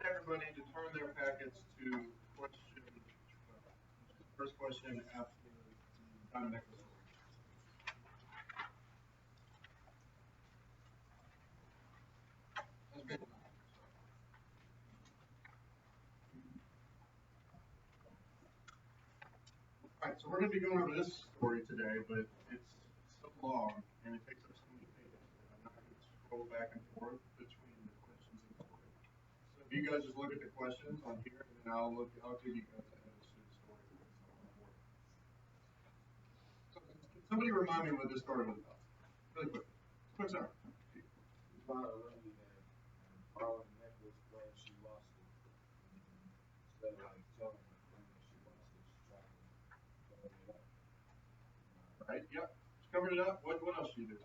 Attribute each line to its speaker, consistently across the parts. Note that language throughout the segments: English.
Speaker 1: Everybody to turn their packets to question 12, which is the first question after the diamond necklace story. That's been All right, so we're going to be going over this story today, but it's so long and it takes up so many pages that I'm not going to scroll back and forth between the questions and the story. So if you guys just look at the questions on here, and then I'll give you guys a head to the story. So can somebody remind me what this story was about? Really quick. Quick summary.
Speaker 2: It's about a lady that borrowed a necklace when she lost it. Instead of like telling her friend that she lost it, she tried to cover it up.
Speaker 1: Right? Yep. She covered it up. What else did you do?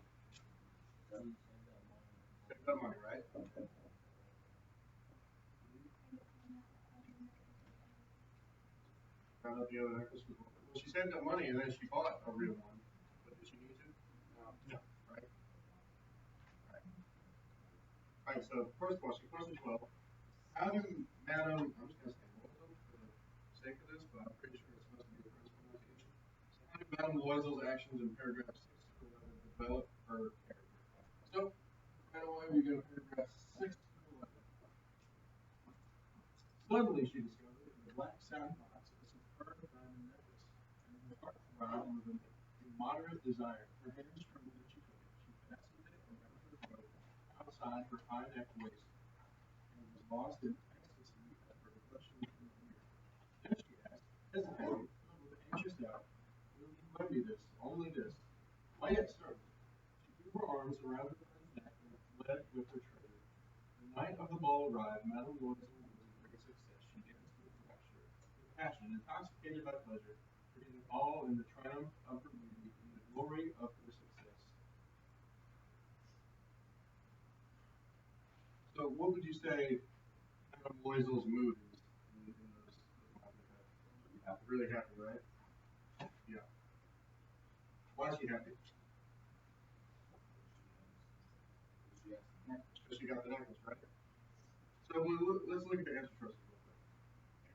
Speaker 1: Saved that money, right? Okay. Found out the other necklace was well, she saved up money and then she bought a real one. But did she need to? No. No. Right? Right. All right, so first question 12. How do Madam, I'm just going to say Loisel for the sake of this, but I'm pretty sure it's supposed to be the first pronunciation. So how do Madam Loisel's actions in paragraph 6 to 11 develop her character? So, right away we go to paragraph 6 to 11. Suddenly she discovered in the black satin box a superb diamond necklace, and her heart throbbed with an immoderate desire. Her hands trembled as she took it. She fastened it around her throat, outside her high necked waist, and was lost in ecstasy at her reflection in the mirror. Then she asked, hesitating, filled with anxious doubt, will you lend me this, only this? Why yet, certainly. She threw her arms around her friend's neck and fled with her treasure. The night of the ball arrived. Madame Loisel was a great success. She danced with rapture, with passion, intoxicated by pleasure, forgetting all in the triumph of her beauty, in the glory of her success. So, what would you say Madame Loisel's mood is in those moments? Happy. Really happy, right? Yeah. Why is she happy? Because she got the necklace, right? So let's look at the answer choices real quick.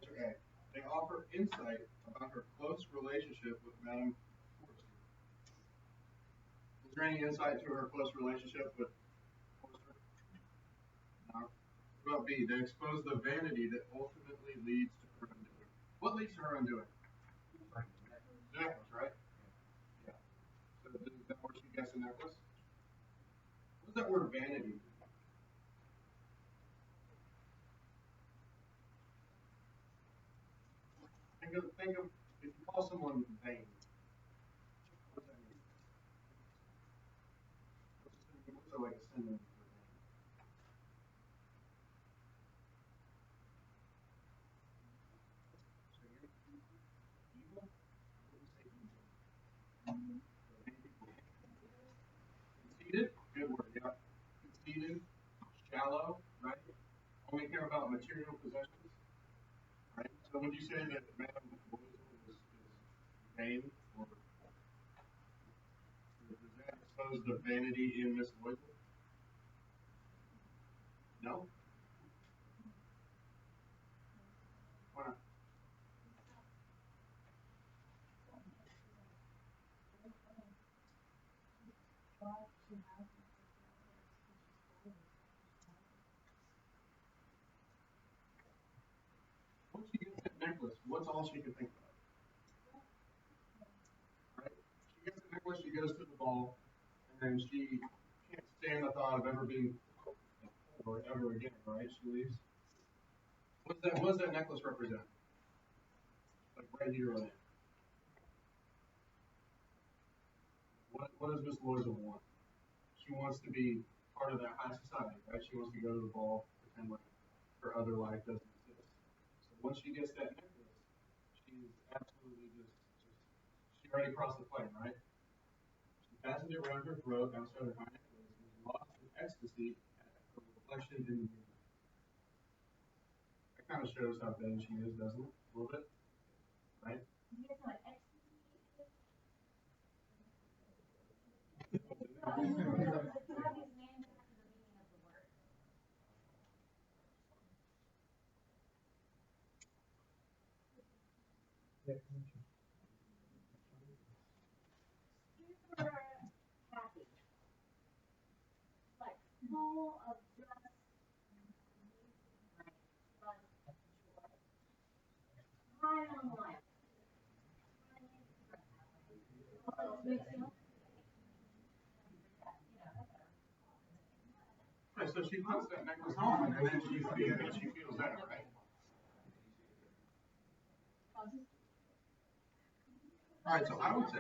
Speaker 1: Answer A. They offer insight about her close relationship with Madame Forrester. Is there any insight to her close relationship with Forrester? No. What about B? They expose the vanity that ultimately leads to her undoing. What leads to her undoing? The necklace, right? Yeah. So is that where she gets the necklace? What does that word vanity mean? Think of if you call someone vain, what does that mean? What's like a synonym for vain? So evil? I wouldn't say evil. Conceited, good word, yeah. Conceited, shallow, right? Only care about material possessions, right? So would you say that Madame Loisel is vain, or does that expose the vanity in Miss Loisel? No? Why not? Once she gets that necklace, what's all she can think about? Right? She gets the necklace, she goes to the ball, and then she can't stand the thought of ever being poor ever again, right? She leaves. What does that necklace represent? Like right here, right now. what does Miss Loiza want? She wants to be part of that high society, right? She wants to go to the ball, pretend like her other life doesn't exist. So once she gets that necklace, she's absolutely she already crossed the plane, right? She fastened it around her throat outside her high necklace and was lost in ecstasy at her reflection in the mirror. That kind of shows how vain she is, doesn't it? A little bit, right? Right, so she puts that necklace on, and then she feels better, right? All right, so I would say.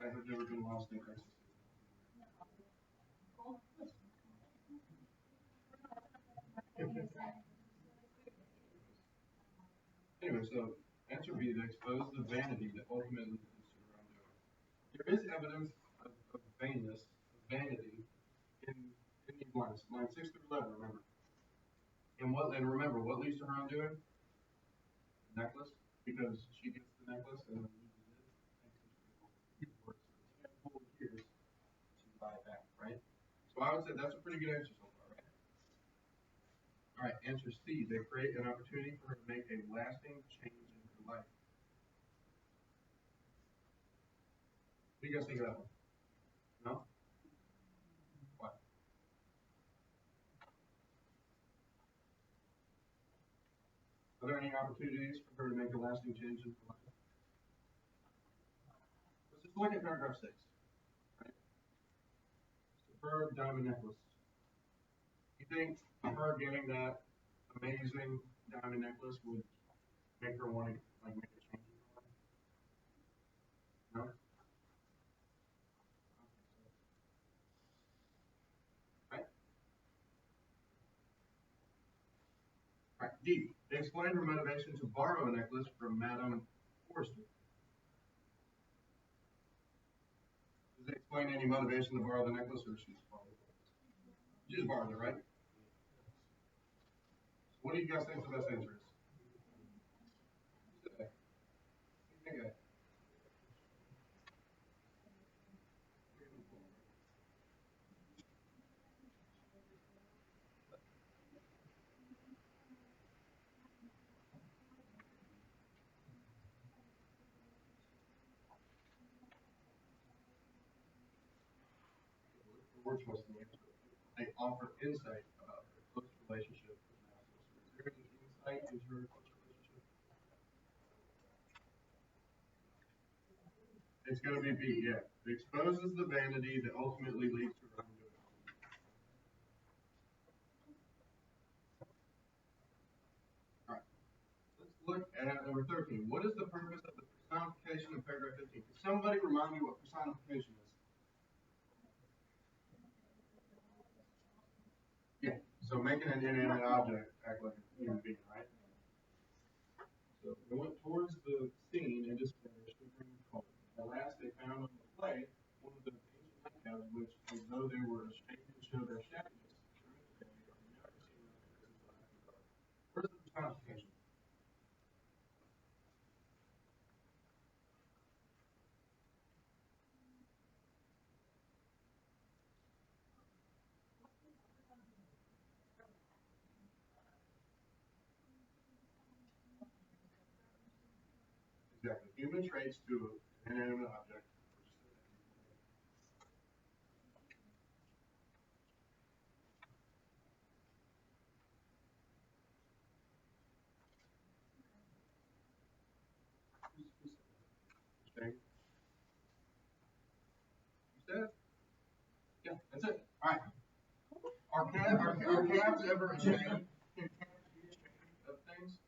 Speaker 1: I have never been lost in ecstasy. Anyway, so answer B, to expose the vanity that ultimately leads to wrongdoing. There is evidence of vainness, of vanity, in, in these lines 6 through 11, remember. And remember, what leads to wrongdoing? The necklace, because she gets the necklace and then loses it, and works for 10 years to buy it back, right? So I would say that's a pretty good answer so far, right? All right, answer C, they create an opportunity for her to make a lasting change in her life. What do you guys think of that one? No? What? Are there any opportunities for her to make a lasting change in her life? Let's just look at paragraph 6. Right? Superb diamond necklace. You think her getting that amazing diamond necklace would make her want to make a change in her life? No? Right? Right. D. They explain her motivation to borrow a necklace from Madame Forrester. Does it explain any motivation to borrow the necklace, or she just borrowed it? She just borrowed it, right? What do you guys think the best answer is? What do you think of that? We're supposed to answer. They offer insight about her close relationship with Madame Forrester. Is there any insight into her close relationship? It's going to be B, yeah. It exposes the vanity that ultimately leads to wrongdoing. All right. Let's look at number 13. What is the purpose of the personification in paragraph 15? Can somebody remind me what personification is? Yeah. So making an inanimate object act like a human being, right? So they went towards the scene and just finished shivering with cold. At last they found on the clay one of the ancient nightcaps, which, as though they were ashamed to show their shabbiness, they are never seen on the Christmas black. Where's the personification? Exactly. Human traits to an inanimate object. Okay. That's it. All right. Are calves ever ashamed? Can calves be ashamed of things?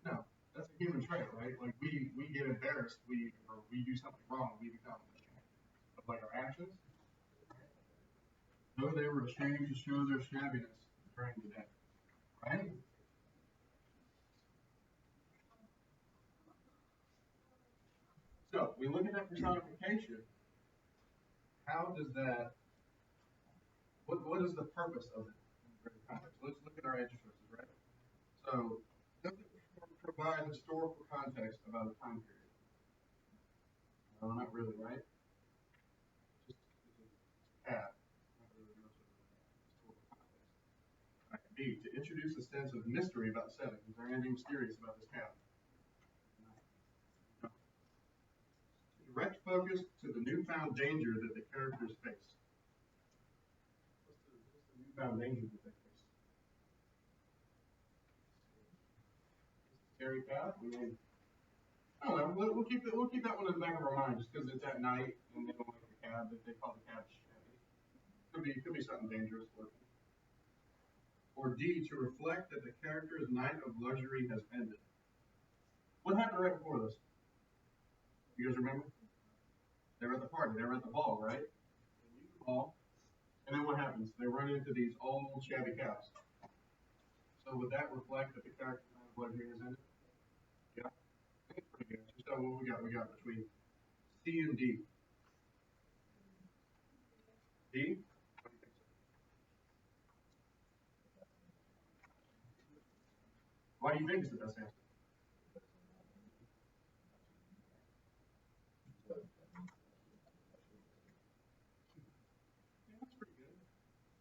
Speaker 1: No. That's a human trait, right? Like we get embarrassed, we do something wrong, we become ashamed of like our actions. No, they were ashamed to show their shabbiness during the day, right? So we look at that personification. How does that? What is the purpose of it in the greater context? Let's look at our answer choices, right? So does it provide historical context about a time period? No, not really, right? Just have not really much of a historical context. Right. B, to introduce a sense of mystery about the setting. Is there anything mysterious about this town? No. To direct focus to the newfound danger that the characters face. What's the newfound danger that they face? Scary path? I mean, I don't know. We'll keep that one in the back of our mind just because it's at night and they don't like the cab. They call the cab shabby. Could be something dangerous looking. Or D, to reflect that the character's night of luxury has ended. What happened right before this? You guys remember? They were at the party. They were at the ball, right? They leave the ball, and then what happens? They run into these old shabby cabs. So would that reflect that the character's night of luxury has ended? Yeah, I think it's pretty good. So what we got? We got between C and D. D? What do you think? Why do you think it's the best answer? Yeah, that's pretty good.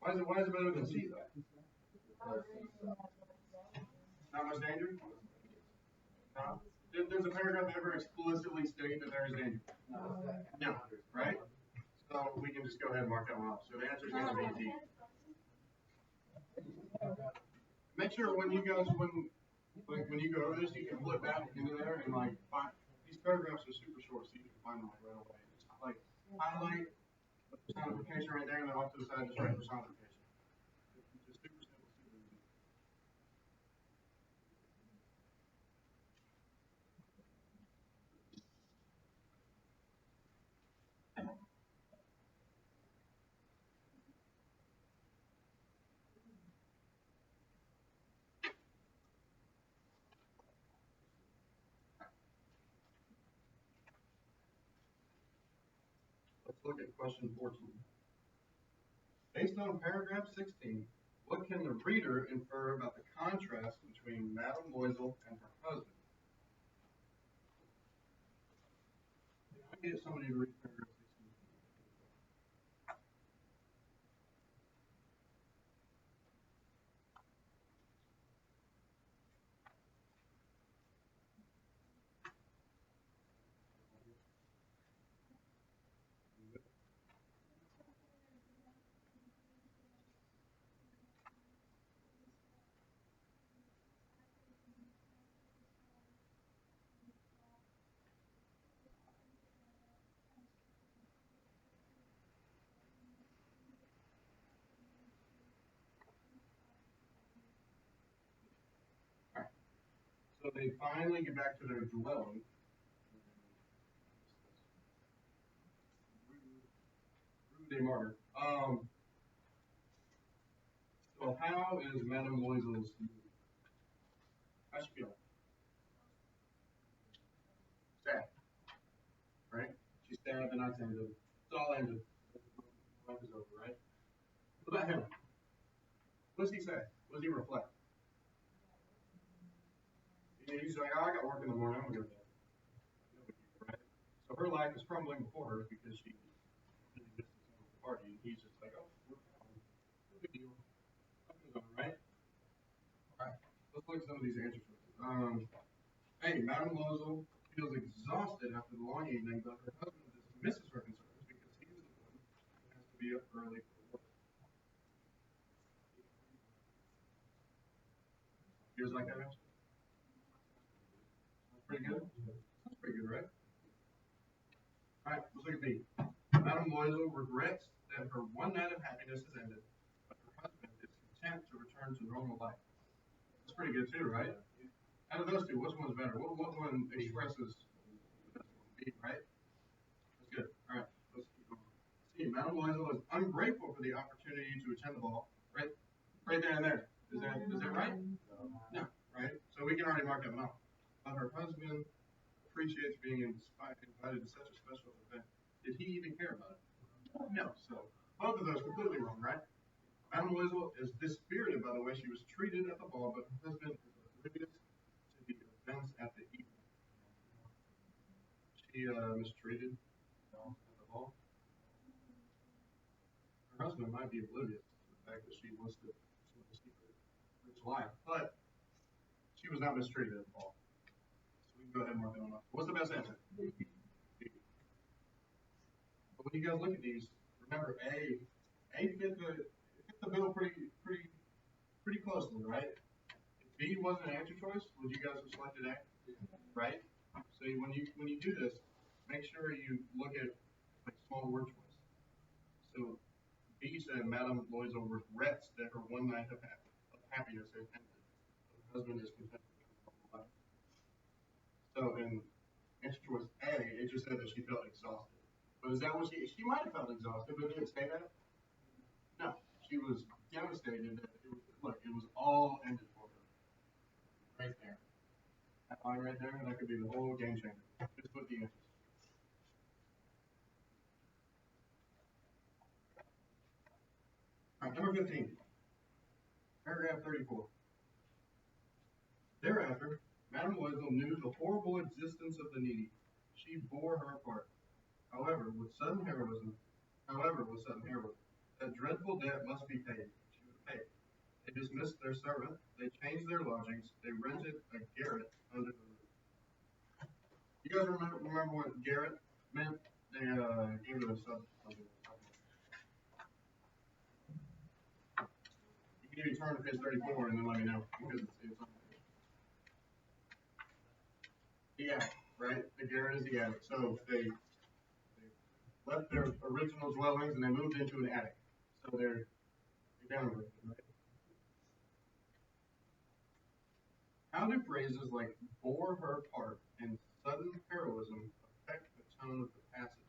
Speaker 1: Why is it better than C though? Not much danger? No. Does a paragraph ever explicitly state that there is danger? No. Right? So we can just go ahead and mark that one off. So the answer is going to be D. Make sure when you guys when you go over this, you can flip back into there and like find these paragraphs are super short, so you can find them like right away. Just like highlight the personification right there, and then off to the side just write personification. Just super simple, super easy. Let's look at question 14. Based on paragraph 16, what can the reader infer about the contrast between Madame Loisel and her husband? I get somebody to read paragraph 16. All right. So they finally get back to their dwelling. Rue des Martyrs. So how is Madame Loisel's mood? How's she feeling? Sad, right? She's sad, the night's ended. It's all ended. Life is over, right? What about him? What does he say? What does he reflect? He's like, oh, I got work in the morning. I'm gonna go to bed. No big deal, right? So her life is crumbling before her because she really missed the party, and he's just like, oh, we're fine. No big deal. Life goes on, right? All right. Let's look at some of these answer choices. Hey, Madame Loisel feels exhausted after the long evening, but her husband dismisses her concerns because he's the one who has to be up early for work. Feels like that answer? That's pretty good. That's pretty good, right? All right, let's look at B. Madame Loisel regrets that her one night of happiness has ended, but her husband is content to return to normal life. That's pretty good too, right? Out of those two, which one's better? What one expresses the best one? B, right? That's good. All right, let's keep going. See, Madame Loisel is ungrateful for the opportunity to attend the ball. Right, right there and there. Is that right? No, right? So we can already mark that one off. But her husband appreciates being invited to such a special event. Did he even care about it? No. So both of those completely wrong, right? Madame Loisel is dispirited by the way she was treated at the ball, but her husband is oblivious to the events at the evening. She mistreated at the ball. Her husband might be oblivious to the fact that she wants to live a secret, rich life, but she was not mistreated at the ball. So we can go ahead and mark that one off. What's the best answer? B. But when you guys look at these, remember A fit the bill pretty closely, right? If B wasn't an answer choice, would you guys have selected A? Right? So when you do this, make sure you look at like small word choice. So B said Madame Loisel regrets that her one night of happiness has ended. Her husband is content with his normal life. So in answer choice A, it just said that she felt exhausted. But is that what she might have felt exhausted, but did it say that? No. She was devastated that it was all ended for her. Right there. That line right there, that could be the whole game changer. Just put the answers. All right, number 15. Paragraph 34. Thereafter, Madame Loisel knew the horrible existence of the needy. She bore her part. However, with sudden heroism, that dreadful debt must be paid. She would pay. They dismissed their servant. They changed their lodgings. They rented a garret under the roof. You guys remember what garret meant? They gave it a sub. You can even turn to page 34 and then let me know because it's on the attic, right? The garret is the attic. So they left their original dwellings and they moved into an attic. So they're downgraded, right? How do phrases like bore her part and sudden heroism affect the tone of the passage?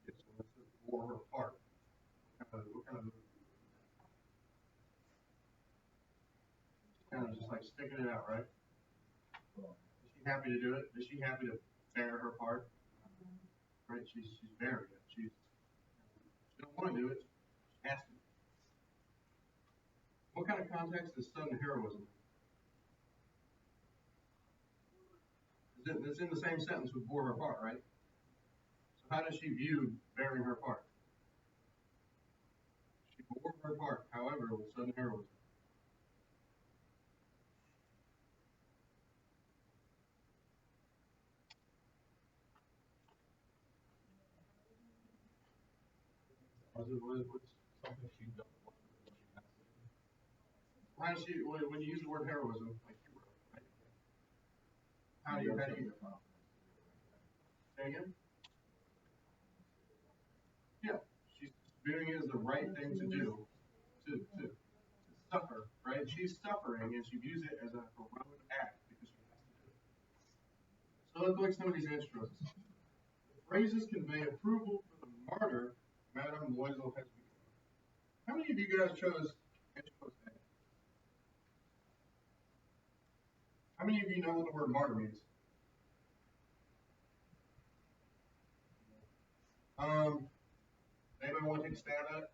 Speaker 1: It's bore her part. What kind of just like sticking it out, right? Is she happy to do it? Is she happy to bear her part? Right? She's bearing it. She don't want to do it. She has to. What kind of context is sudden heroism? It's in the same sentence with bore her part, right? So how does she view bearing her part? She bore her part, however, with sudden heroism. What's something she doesn't want to do, she has to do? How does she, when you use the word heroism, like hero, right? How do you say again? Yeah, she's viewing it as the right thing to do, to suffer, right? She's suffering and she views it as a heroic act because she has to do it. So let's look at some of these answer choices. The phrases convey approval for the martyr Madame Loisel has become. How many of you guys chose answer choice A? How many of you know what the word martyr means? Anybody want to take a stab at it?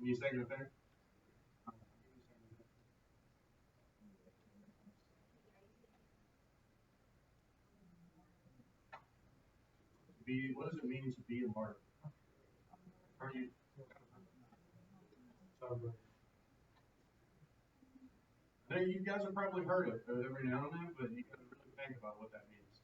Speaker 1: Can you say good thing? Be, what does it mean to be a martyr? Are you? I know you guys have probably heard it every now and then, but you gotta really think about what that means.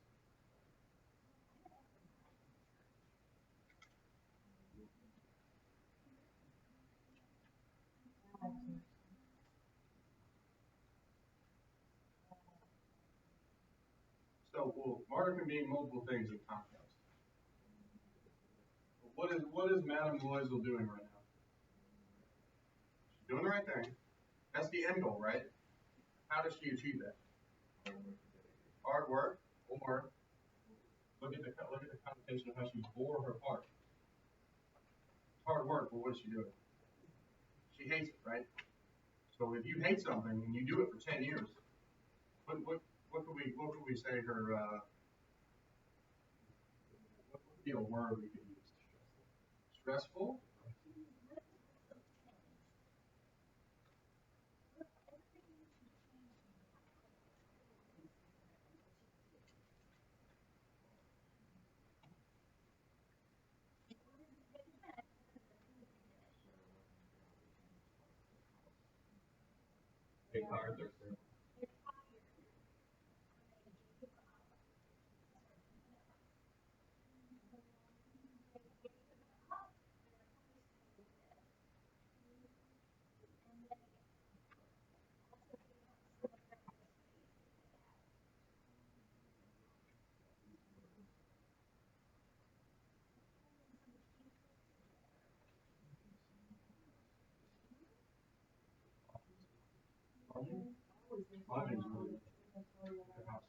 Speaker 1: So, well, martyr can mean multiple things in context. What is Madame Loisel doing right now? She's doing the right thing. That's the end goal, right? How does she achieve that? Hard work, or look at the connotation of how she bore her part. Hard work, but what is she doing? She hates it, right? So if you hate something and you do it for 10 years, what could we say her what would be a word we could use? Stressful? Loving is really the house.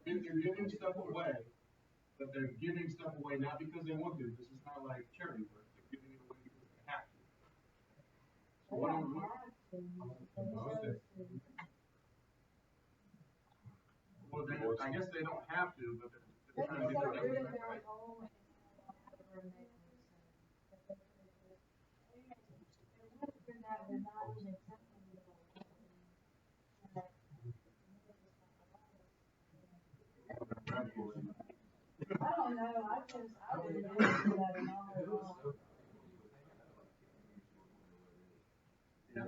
Speaker 1: They're giving stuff away, but they're giving stuff away not because they want to. This is not like charity work. They're giving it away because they have to. So what I'm okay. Well, I guess they don't have to, but they're trying to get their necklace back, right?
Speaker 3: I don't know, I would do that in all.
Speaker 1: Yeah.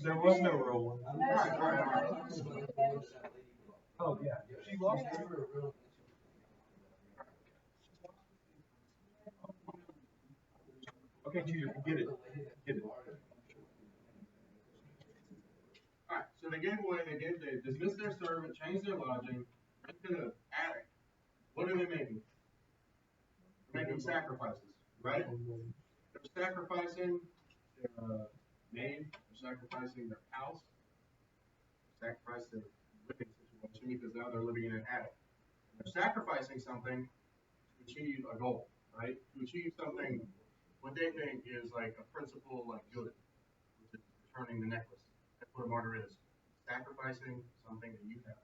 Speaker 4: There was no real one.
Speaker 1: Right.
Speaker 4: Oh, yeah. She lost it. Okay, Junior, get it. Get it.
Speaker 1: Alright, so they dismissed their servant, changed their lodging, went to the attic. What are they making? They're making sacrifices, right? They're sacrificing their maid, they're sacrificing their house, they're sacrificing their living situation because now they're living in an attic. And they're sacrificing something to achieve a goal, right? To achieve something, what they think is like a principle, like good, which is returning the necklace. That's what a martyr is. Sacrificing something that you have.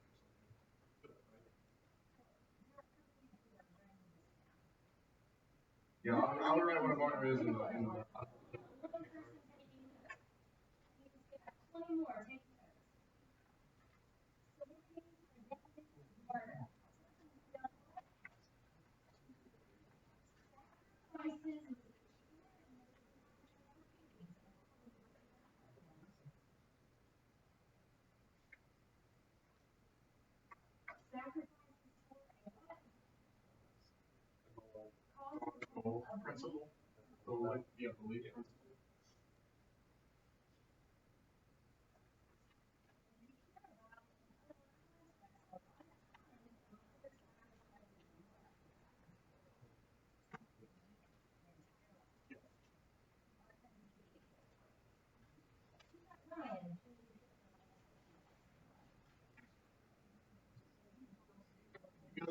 Speaker 1: Yeah, I would write what a martyr is in the goal principle. So like yeah, belief principle.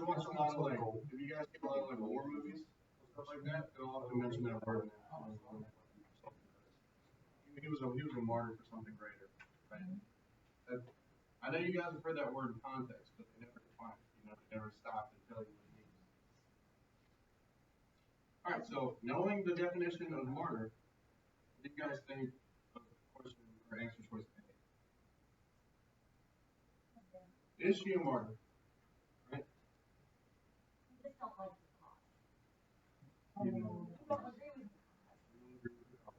Speaker 1: guys watch a lot of like, if you guys see a lot of like war movies, stuff like that, they'll often mention that word. He was a martyr for something greater, right? I know you guys have heard that word in context, but they never define it. You know, they never stop and tell you what it means. All right, so knowing the definition of martyr, what do you guys think of question or answer choice A? Is she a martyr? Right?
Speaker 5: I just don't like the cause.
Speaker 1: You
Speaker 5: I
Speaker 1: know,
Speaker 5: don't agree with the cause.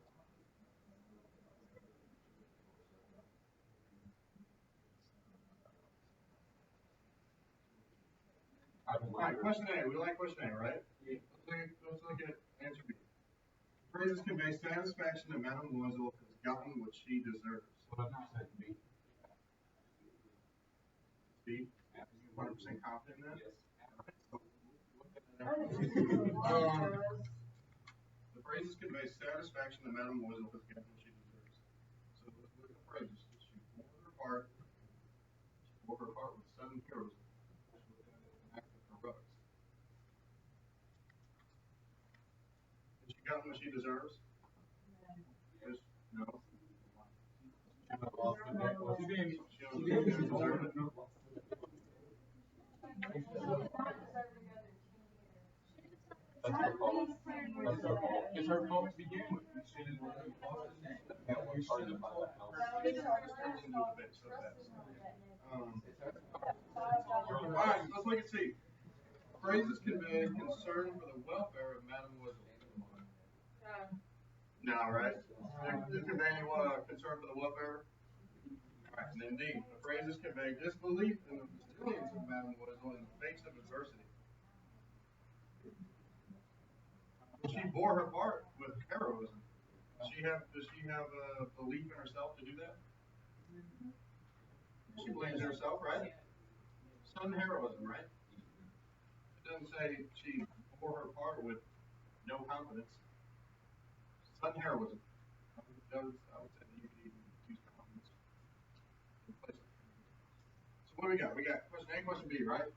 Speaker 1: all right, question A. We like question A, right? Let's look at answer B. Phrases convey satisfaction that Mademoiselle has gotten what she deserves.
Speaker 4: What I'm saying, me.
Speaker 1: B. Are you 100% confident in that?
Speaker 4: Yes.
Speaker 1: The phrases convey satisfaction that Mademoiselle has gotten what she deserves. So let's look at the phrases. She bore her heart. She bore her heart with sudden heroism. An act of heroics. Has she gotten what she deserves? Yes. No.
Speaker 4: She lost the necklace.
Speaker 1: She didn't deserve it.
Speaker 4: That's her fault. That's her fault. It's her fault to begin with. She didn't want to lost it. And we started to buy that house.
Speaker 1: All right, let's look at C. Phrases convey concern for the welfare of Mademoiselle. No, right? They convey any concern for the welfare? All right, and then D. The phrases convey disbelief in the resilience of Mademoiselle in the face of adversity. She bore her part with heroism. Does she have a belief in herself to do that? She believes in herself, right? Sudden heroism, right? It doesn't say she bore her part with no confidence. Sudden heroism. I would say that you could even use confidence. So what do we got? We got question A, question B, right? I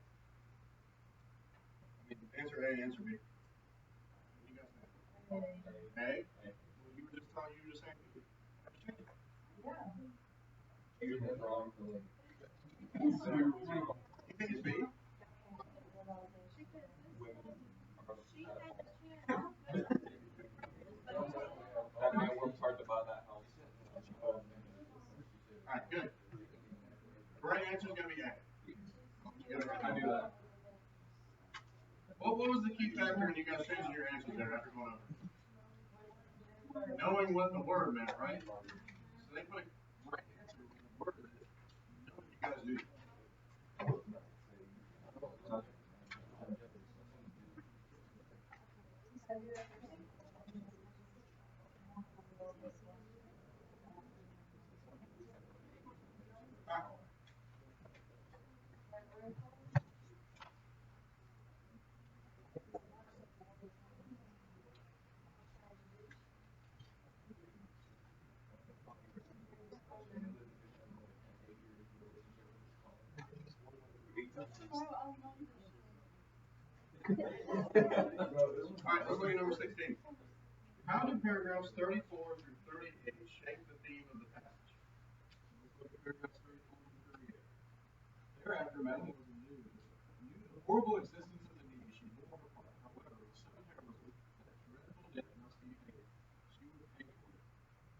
Speaker 1: mean, answer A, answer B. What do you guys think? A? Well, you were just saying B.
Speaker 2: You were wrong for like.
Speaker 1: You think it's B?
Speaker 4: That man worked hard to buy that house.
Speaker 1: Alright, good. The right answer is going to be A.
Speaker 4: I knew that.
Speaker 1: What was the key factor in you guys changing your answers there after going over? Knowing what the word meant, right? So they put a right answer with the word in it. Know what you guys do. Alright, let's look at number 16. How do paragraphs 34 through 38 shape the theme of the passage? Let's look at paragraphs 34 through 38. Thereafter, Mademoiselle knew the horrible existence of the need. She bore her part. However, with sudden heroism, that dreadful debt must be paid. She would pay for it.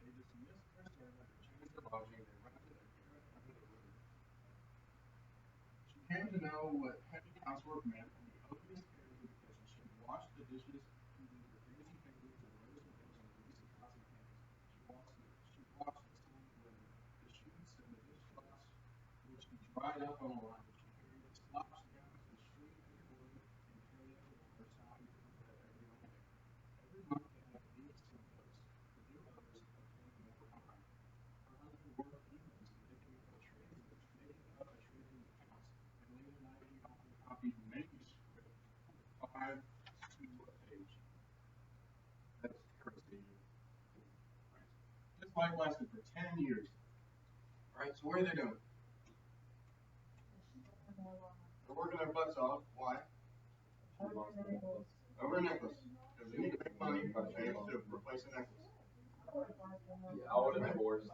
Speaker 1: They dismissed their servant and changed her lodging. They rented a garret under the roof. She came to know what heavy housework meant and the odious cares of the kitchen. She washed the dishes using her dainty fingers and rose the dish in greasy pots and pans. She washed the stained linen, the sheets, and the dishcloths, which she dried up on a line. She carried the slops down to the street and wood and carried them on her side and put that every Monday. Every month they had least symptoms. The new others obtained more time. Her husband worked evenings, making up a tradesman's accounts, and late at night he often copied manuscript 5 to a page. That's crazy. Right. This life lasted for 10 years. Alright, so what are they doing?
Speaker 6: They're working their butts off. Why? Over a necklace. Because they need to make money to replace a necklace.
Speaker 4: Yeah, I would have divorced.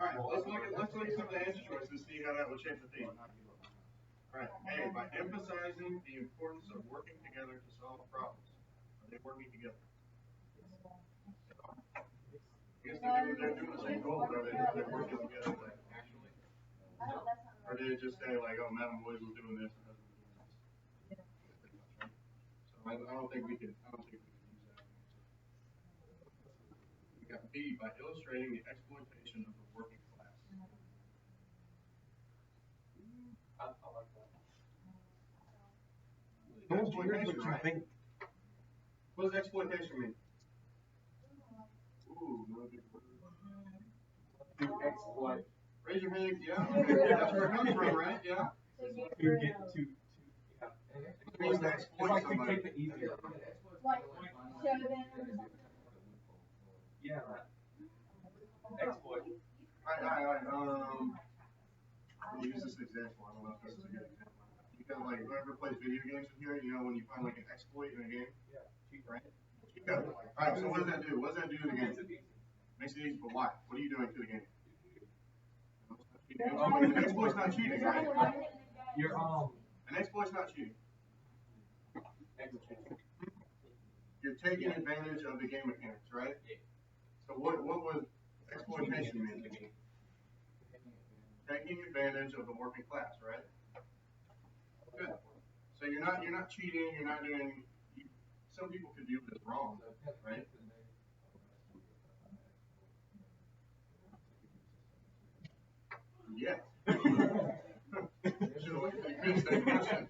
Speaker 6: Alright, let's look at some of the answer choices and see how that would shape the theme. Alright, A, by emphasizing the importance of working together to solve problems. Are they working together? I guess they're doing the same goal, but they're working together like actually. Or did it just say like, oh, Madam Boyd was doing this and husband was doing this? So I don't think we can use that. We got B, by illustrating the exploitation of the working class.
Speaker 4: I like that.
Speaker 6: Exploitation, right? What does exploitation mean? Ooh, no good word.
Speaker 4: To exploit.
Speaker 6: Raise your hand, yeah, okay, that's where it comes from, right? Yeah.
Speaker 4: To get to yeah.
Speaker 6: It means to
Speaker 4: It's
Speaker 6: exploit
Speaker 4: like to
Speaker 6: somebody.
Speaker 4: take the easy route.
Speaker 3: Like, show them.
Speaker 4: Yeah, right. Exploit.
Speaker 6: Alright, I'll use this example, I don't know if this is a good example. You got like, whoever plays video games in here, you know when you find like an exploit in a game?
Speaker 4: Yeah.
Speaker 6: Right? Cheat code. Alright, so what does that do? What does that do to the game? Makes it easy, but why? What are you doing to the game? An exploit's not cheating, right?
Speaker 4: You're
Speaker 6: An exploit's not cheating. You're taking advantage of the game mechanics, right? So what would exploitation mean? Taking advantage of the working class, right? Good. So you're not cheating, you're not doing, some people could view it as wrong, right? Yeah. Should have looked at the good question.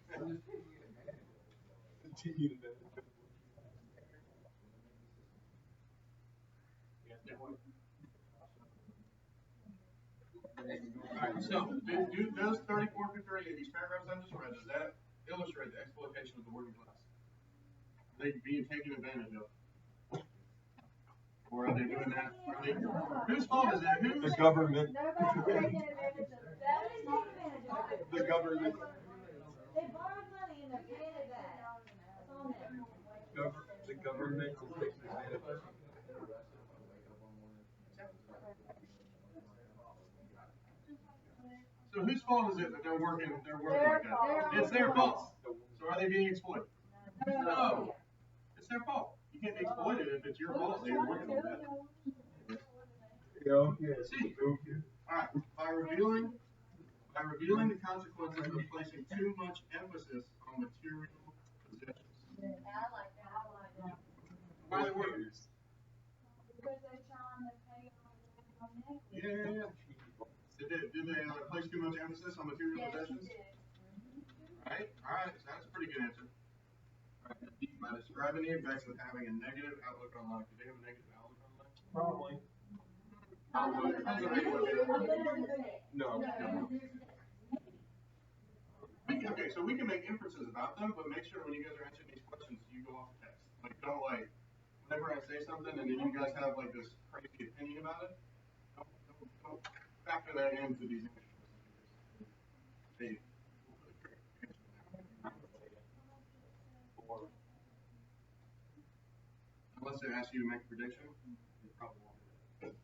Speaker 6: Alright, so does 34 through 38, these paragraphs I just read, does that illustrate the exploitation of the working class? Are they being taken advantage of? Or are they doing that? Whose fault is that?
Speaker 4: the government.
Speaker 3: Nobody's taking advantage of that. Is not advantage of it.
Speaker 4: The government.
Speaker 5: They borrowed money and they're paying it back. That's on them.
Speaker 4: The government is taking advantage of it.
Speaker 6: So whose fault is it that they're working like that? It's their fault. So are they being exploited? No. It's their fault. You can't be exploited if it's your fault that you're working like that. C. Alright, by revealing the consequences of placing too much emphasis on material possessions.
Speaker 5: I like that.
Speaker 6: Why they work?
Speaker 3: Because they're trying to pay on the next.
Speaker 6: Yeah. Did they place too much emphasis on material
Speaker 3: Yes, you
Speaker 6: possessions?
Speaker 3: did.
Speaker 6: Alright, so that's a pretty good answer. Alright, by describing the effects of having a negative outlook on life. Do they have a negative outlook on life?
Speaker 4: Probably.
Speaker 6: Probably. Depends on how you look at it.
Speaker 4: No.
Speaker 6: Okay, so we can make inferences about them, but make sure when you guys are answering these questions, you go off text. Like, don't whenever I say something and then you guys have like this crazy opinion about it, don't factor that into these answers. Unless they ask you to make a prediction, you probably won't do that.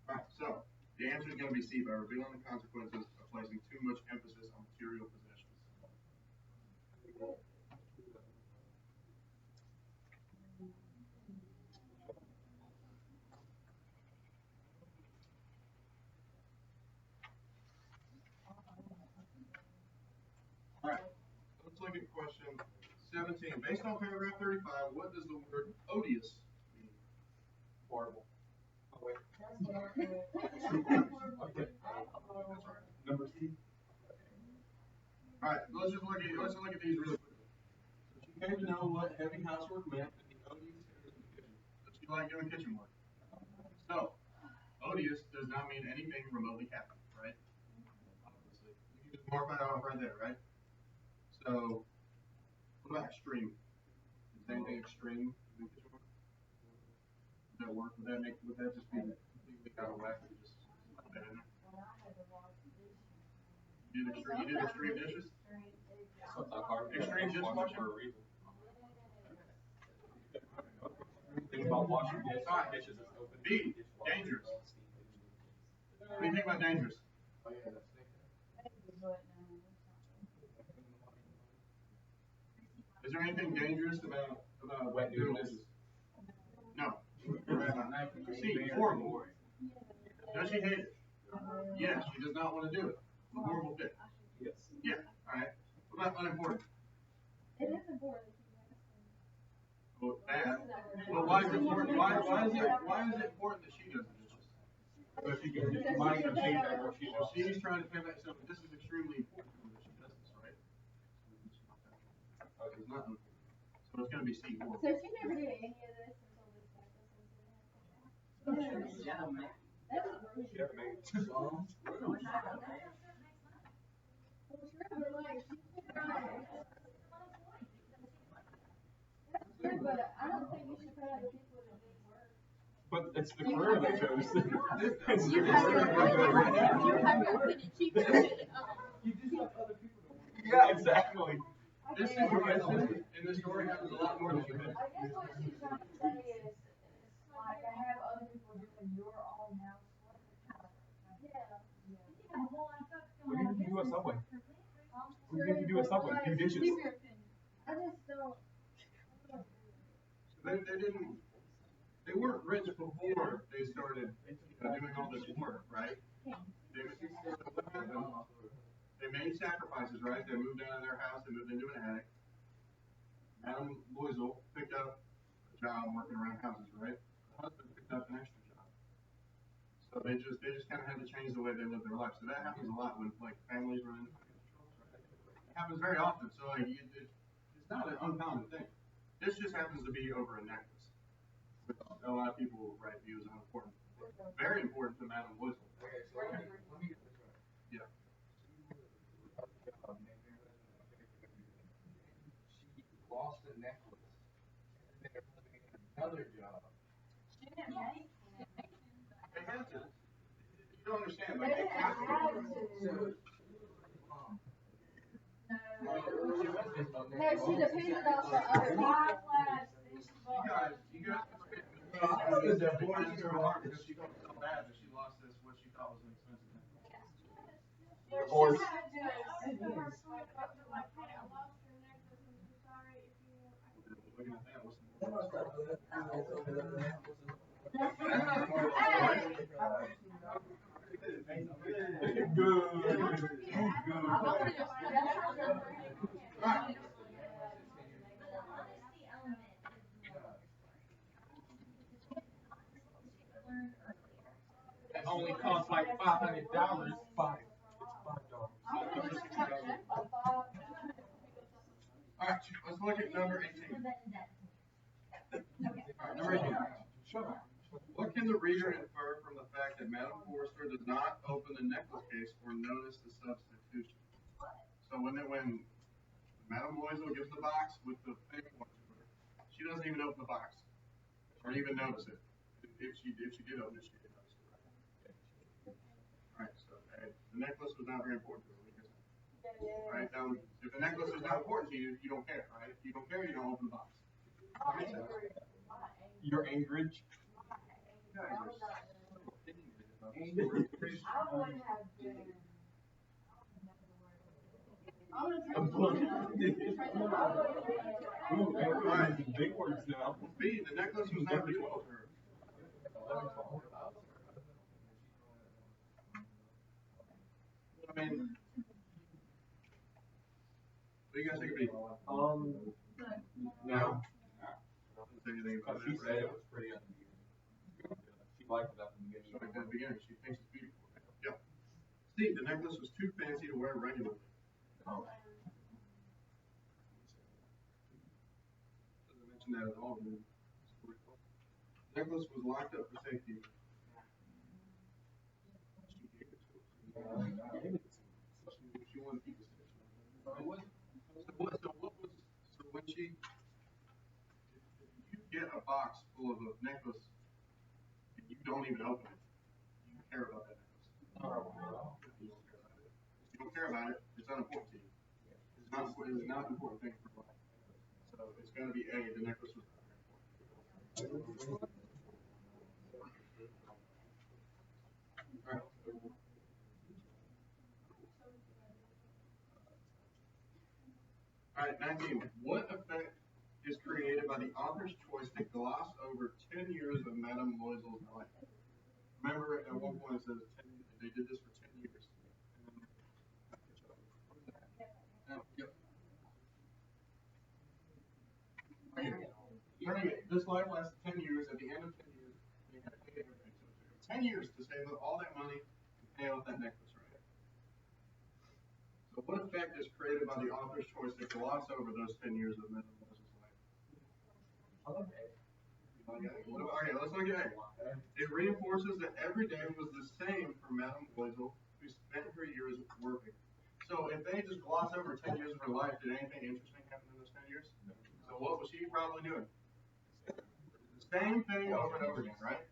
Speaker 6: Alright, so the answer is going to be C, by revealing the consequences of placing too much emphasis on material possessions. Alright, let's look at question 17. Based on paragraph 35, what does the word odious mean?
Speaker 4: Horrible. Oh, wait.
Speaker 6: Okay.
Speaker 4: Okay.
Speaker 6: That's right.
Speaker 4: Number C.
Speaker 6: Alright, let's look at these really quickly. So she came to know what heavy housework meant and the odious areas of the kitchen. So she liked doing kitchen work. So, odious does not mean anything remotely happy, right? Obviously. You can just mark that off right there, right? So, what about extreme? Same thing, extreme. Would that work? Would that just be completely out of whack? Just put that in there? You did extreme dishes? Extreme dishwashing?
Speaker 4: For a reason. Think about washing dishes is open.
Speaker 6: B, dangerous. What do you think about dangerous?
Speaker 2: Oh, yeah, that's
Speaker 6: Is there anything dangerous about
Speaker 4: Wet
Speaker 6: doing
Speaker 4: noodles?
Speaker 6: dishes? No. C, horrible. Does she hate it? Yes, she does not want to do it. It's a horrible fit.
Speaker 4: Yes.
Speaker 6: Yeah, alright. What about unimportant?
Speaker 3: It is important.
Speaker 6: Well, bad. Well, why is it important? Why is it important that she does the dishes?
Speaker 4: So she can mind her thing that what she
Speaker 6: Well,
Speaker 4: wants.
Speaker 6: she's trying to pay back, so this is extremely important to her that she does this, right? Okay, it's not important. So it's gonna be C, horrible.
Speaker 3: So she never did any of this until this necklace incident. That's rude.
Speaker 4: She never made it.
Speaker 3: Well, sure, but like, she could try. That's good, but I don't think you should pay other people to do work.
Speaker 4: But it's the career they chose. It's
Speaker 3: You
Speaker 4: the
Speaker 3: have
Speaker 4: career
Speaker 3: your
Speaker 4: they
Speaker 3: opinion,
Speaker 4: chose.
Speaker 3: you have your opinion, she put it up.
Speaker 4: Yeah, exactly.
Speaker 6: This situation in this story happens a lot more than you think.
Speaker 3: I guess what she's trying to say is like, I have other people doing your own housework. Yeah.
Speaker 4: What do you do at Subway? What do you do at Subway? Do dishes.
Speaker 3: Leave your opinion. I just don't.
Speaker 6: They weren't rich before they started doing all this work, right? They made sacrifices, right? They moved out of their house, they moved into an attic. Madam Loisel picked up a job working around houses, right? The husband picked up an extra job. So they just kind of had to change the way they live their life. So that happens a lot when like families run into financial troubles, right? It happens very often. So like it's not an uncommon thing. This just happens to be over a necklace, which a lot of people view as unimportant. Very important to Madam Loisel.
Speaker 2: Okay, so let me get this right.
Speaker 6: Yeah.
Speaker 2: She lost the necklace, and they're living in another job.
Speaker 3: She didn't make
Speaker 6: They had to. You don't understand.
Speaker 3: They
Speaker 6: Like,
Speaker 3: didn't have to. No, she depended on the other people.
Speaker 6: you guys spent that boy in her heart because she felt so bad that she lost this, what she thought was an expensive thing.
Speaker 4: Of course.
Speaker 6: Looking at that, what's the Right.
Speaker 4: It only costs like $500. $5.
Speaker 6: Alright, let's look at number 18. Alright, number 18. What can the reader infer from the fact that Madame Forrester does not open the necklace case or notice the substitution? So when Madame Loisel gives the box with the fake one to her, she doesn't even open the box or even notice it. If she did open it, she did notice it. Alright, so the necklace was not very important to her. Right? Now, if the necklace is not important to you, you don't care, right? If you don't care, you don't open the box.
Speaker 4: Your Anchorage.
Speaker 3: I would have been.
Speaker 4: Ooh, Anchorage is big words now.
Speaker 6: B, the necklace was not beautiful to her. I mean, what do you guys think of B?
Speaker 4: No.
Speaker 6: Say anything about
Speaker 4: She
Speaker 6: it,
Speaker 4: said
Speaker 6: right?
Speaker 4: it was pretty unusual. She liked it at the beginning.
Speaker 6: So at the beginning, she thinks it's beautiful. Yep. C, the necklace was too fancy to wear regularly.
Speaker 4: Oh.
Speaker 6: Doesn't mention that at all. Dude. Necklace was locked up for safety. She gave it to her. She wanted to keep it safe. So when get a box full of a necklace and you don't even open it, you care about that necklace. You don't care about it, it's unimportant to you. It's not an important thing for life. So it's going to be A, the necklace was not very important. All right, 19. What effect is created by the author's choice to gloss over 10 years of Madame Loisel's life? Remember, at one point it says they did this for 10 years. Yep. This life lasted 10 years. At the end of 10 years, they had to pay everything. So it took 10 years to save all that money and pay off that necklace, right? So what effect is created by the author's choice to gloss over those 10 years of Madame Loisel's life? Okay, let's look at A. It reinforces that every day was the same for Madame Loisel, who spent her years working. So if they just gloss over 10 years of her life, did anything interesting happen in those 10 years? So what was she probably doing? The same thing over and over again, right?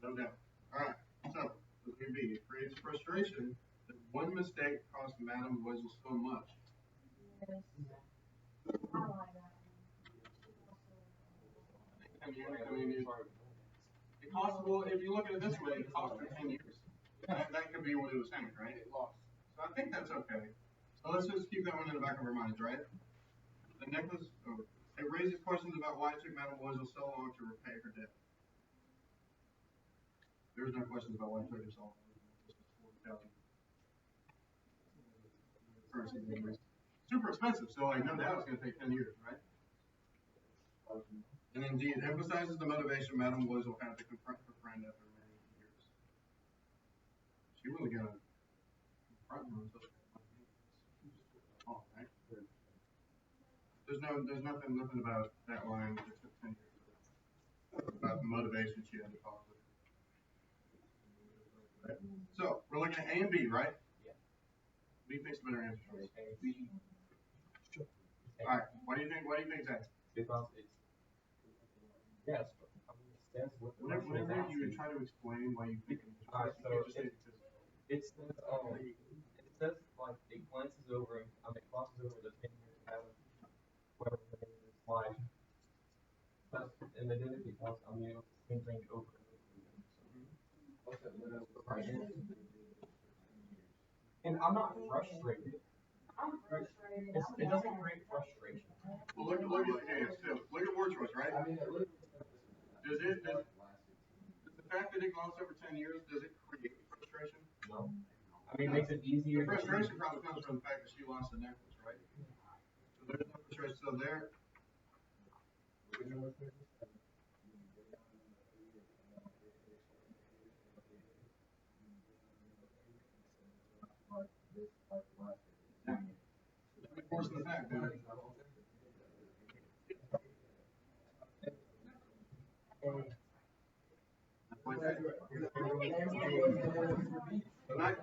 Speaker 6: No doubt. Alright, so look at B. It creates frustration that one mistake cost Madame Loisel so much.
Speaker 3: Yes. I like that.
Speaker 6: I mean, it cost, well, if you look at it this way, it cost her 10 years. That could be what it was saying, right? It lost. So I think that's okay. So let's just keep that one in the back of our minds, right? The necklace, it raises questions about why it took Madame Loisel so long to repay her debt. There's no questions about why it took her so long. Super expensive, so like no doubt it's going to take 10 years, right? And indeed, it emphasizes the motivation Madame Loisel had to confront her friend after many years. She wasn't going to confront her until she had right? There's nothing about that line that took 10 years about the motivation she had to talk with. Right? So we're looking at A and B, right?
Speaker 4: Yeah.
Speaker 6: What do you think's the better answer? All right. What do you think? What do you think, Zach?
Speaker 4: Because it's yes, I mean, it stands with the
Speaker 6: Whenever you try to explain why you think it,
Speaker 4: Alright, so
Speaker 6: you can't just say
Speaker 4: it says like it glances over, I mean, it glosses over the 10 years of whoever made his life. But and they did it because I mean it was the same thing over and over again. And I'm not frustrated.
Speaker 3: I'm frustrated.
Speaker 4: It doesn't create frustration.
Speaker 6: Well, look at word choice, right? Does the fact that it glossed over 10 years, does it create frustration?
Speaker 4: No. I mean, it makes it easier.
Speaker 6: The frustration probably comes from the fact that she lost the necklace, right? So there's no frustration. So there. Force the fact, man. So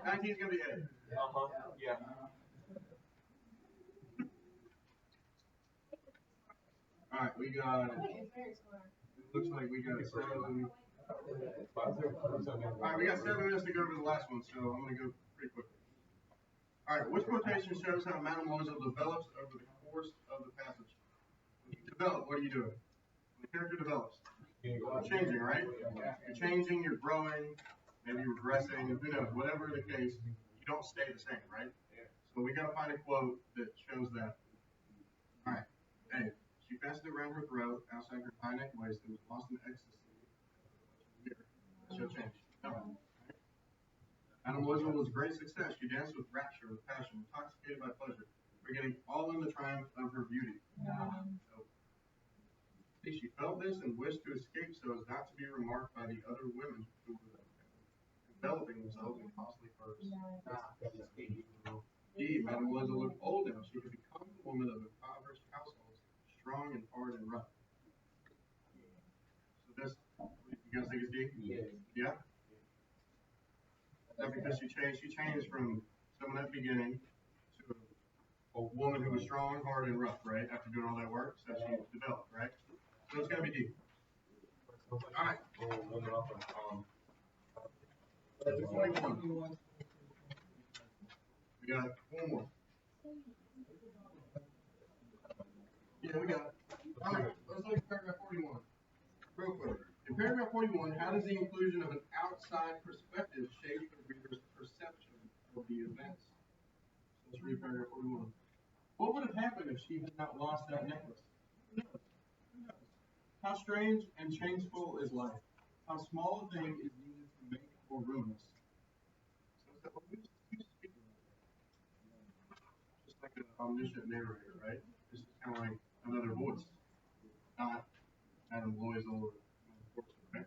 Speaker 6: 19 is going to be A.
Speaker 4: Yeah.
Speaker 6: Alright, we got, it looks like we got 7. Alright, we got 7 minutes to go over the last one, so I'm going to go pretty quickly. Alright, which quotation shows how Madame Loisel develops over the course of the passage? When you develop, what are you doing? When the character develops, you're changing, right? You're changing, you're growing, maybe you're regressing, who knows, whatever the case, you don't stay the same, right? So we gotta find a quote that shows that. Alright, A. She fastened it around her throat, outside her high neck waist, and was lost in ecstasy. That should change. No. Madame Loisel was a great success. She danced with rapture, with passion, intoxicated by pleasure, forgetting all in the triumph of her beauty. So, she felt this and wished to escape so as not to be remarked by the other women who were enveloping themselves in costly furs. D. Madame Loisel looked old now. She could become the woman of impoverished households, strong and hard and rough. So this, you guys think it's D? Yeah? Is that because she changed from someone at the beginning to a woman who was strong, hard, and rough, right? After doing all that work, so she developed, right? So it's gonna be D. Alright. We got one more. Yeah, we got it. Alright, let's look at paragraph 41. Real quick. In paragraph 41, how does the inclusion of an outside perspective shape the reader's perception of the events? So let's read paragraph 41. What would have happened if she had not lost that necklace? Who knows? Who knows? How strange and changeful is life. How small a thing is needed to make or ruin us. So who's speaking? Just like an omniscient narrator, right? This is kind of like another voice, not Adam Loisel or right?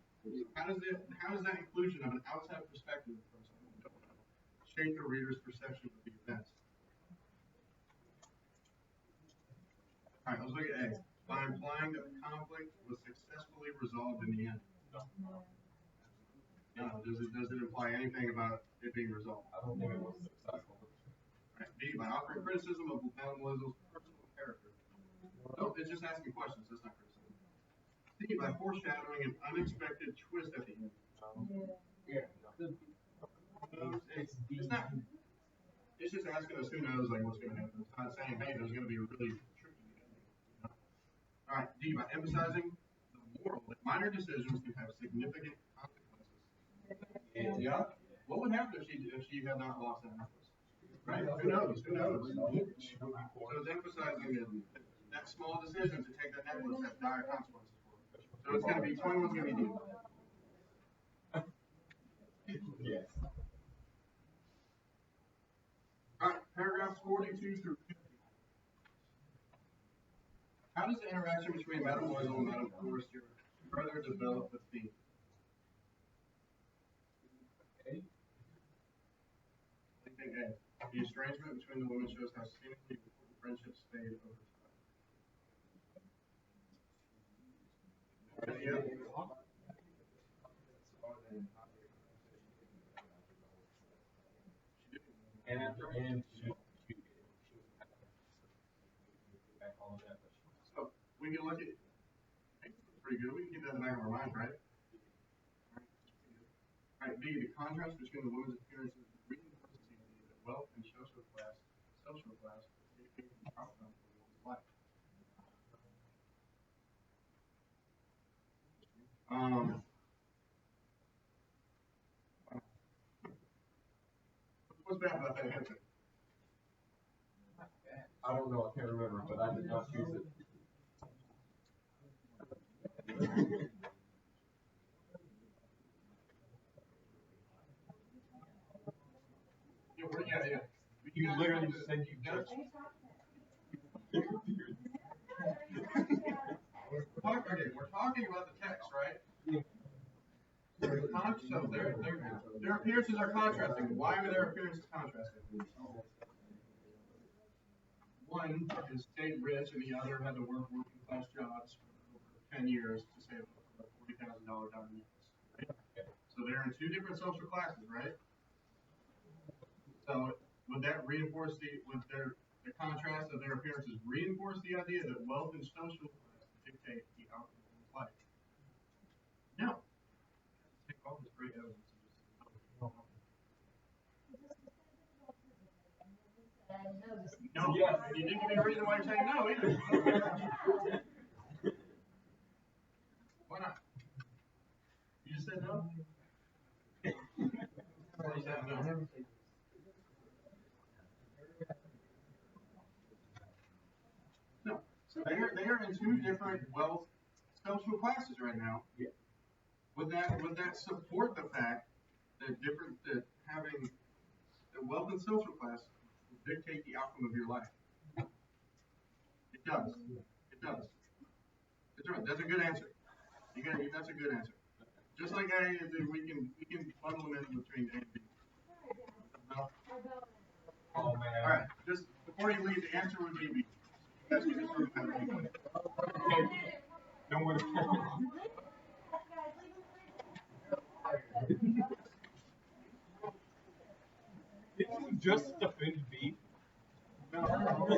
Speaker 6: How does that inclusion of an outside perspective from someone we don't know shape the reader's perception of the events? All right, let's look at A. By implying that the conflict was successfully resolved in the end. No. Does it imply anything about it being resolved?
Speaker 4: I don't think it was successful.
Speaker 6: Right. B. By offering criticism of Madame Loisel's personal character. Nope, it's just asking questions. That's not criticism. C. By foreshadowing an unexpected twist at the end.
Speaker 4: Yeah.
Speaker 6: It's not. It's just asking us who knows like what's going to happen. It's not saying, hey, there's going to be a really tricky ending. You know? All right, D. By emphasizing the moral that minor decisions can have significant consequences. Yeah. What would happen if she had not lost that necklace? Right? Who knows? Who knows? So it's emphasizing that small decision to take that necklace has dire consequences for her. So it's going to be 21's going to be D.
Speaker 4: Yes.
Speaker 6: Alright, paragraphs 42 through 50. How does the interaction between Madame Loisel and Madame Forrester further develop the theme?
Speaker 4: A.
Speaker 6: I think A. The estrangement between the women shows how seemingly important friendships fade over time. Yeah.
Speaker 4: And after and she was back on that.
Speaker 6: So we can look at it's pretty good. We can keep that in the back of our mind, right? Alright, B, the contrast between the women's appearances reinforces the idea that wealth and social class dictate the outcome of one's life. What's bad about that answer?
Speaker 4: I don't know, I can't remember, but I did not choose it.
Speaker 6: Yeah.
Speaker 4: You literally just said you judged.
Speaker 6: We're talking about the text, right? So their appearances are contrasting. Why are their appearances contrasting? One is stayed rich and the other had to work working class jobs for over 10 years to save a $40,000 diamond necklace. Right? So they're in two different social classes, right? So would that reinforce the contrast of their appearances reinforce the idea that wealth and social class dictate the outcome of one's life? No. Take all this great evidence and just no.
Speaker 4: Yes.
Speaker 6: You didn't give me a reason why you're saying no either. Why not? You just said no? You said no. No. So they are in two different wealth social classes right now.
Speaker 4: Yeah.
Speaker 6: Would that support the fact that having the wealth and social class will dictate the outcome of your life? It does. It does. That's a good answer. That's a good answer. Just like A, we can bundle them in between A and B. No?
Speaker 4: Oh man.
Speaker 6: All right. Just before you leave, the answer would be B. You guys can just prove that.
Speaker 4: Okay. No one. Did you just defend B?
Speaker 2: Baby,